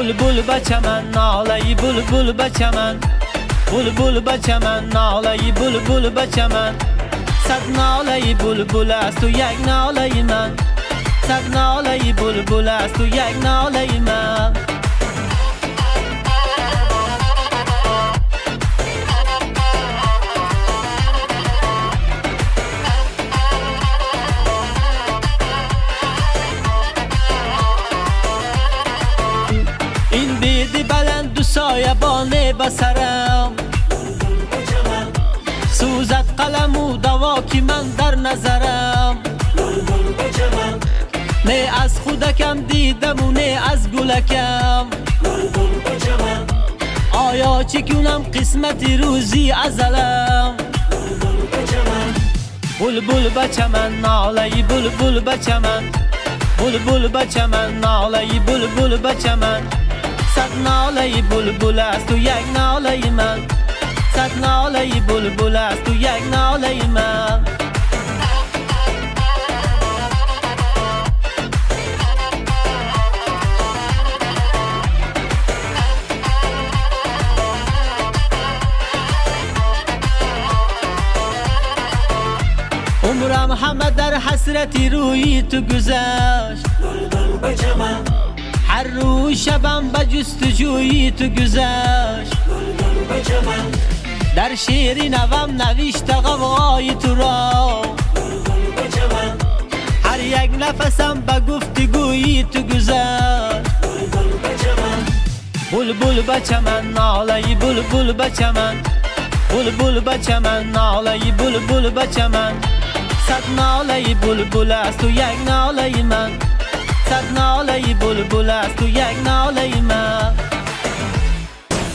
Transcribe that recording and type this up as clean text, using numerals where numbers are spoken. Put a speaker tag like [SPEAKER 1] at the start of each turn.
[SPEAKER 1] بلبل بچمن ناله‌ای بلبل بچمن بلبل بچمن ناله‌ای بلبل بچمن صد ناله‌ای بلبل است و یک ناله من صد ناله‌ای بلبل است و یک ناله من این بید بلند و سایبانه بسرم سوزد قلم و دوا که من در نظرم نه از خودکم دیدم و نه از گلکم آیا چی کنم قسمت روزی ازلم بلبل بچمن ناله‌ای بلبل بچمن بلبل بچمن ناله‌ای بلبل بچمن صد ناله‌ای بلبل است و یک ناله من صد ناله‌ای بلبل است و یک ناله من عمرم همه در حسرتی روی تو گذشت هر روز شبم به جستجوی تو گذشت در شعری نوم نوشت غوغای تو را هر یک نفسم به گفتگوی تو گذشت بلبل بچمن ناله‌ای بلبل بچمن بلبل بچمن ناله‌ای بلبل بچمن صد ناله‌ای بلبل است و یک ناله من صد ناله‌ای بلبل است و یک ناله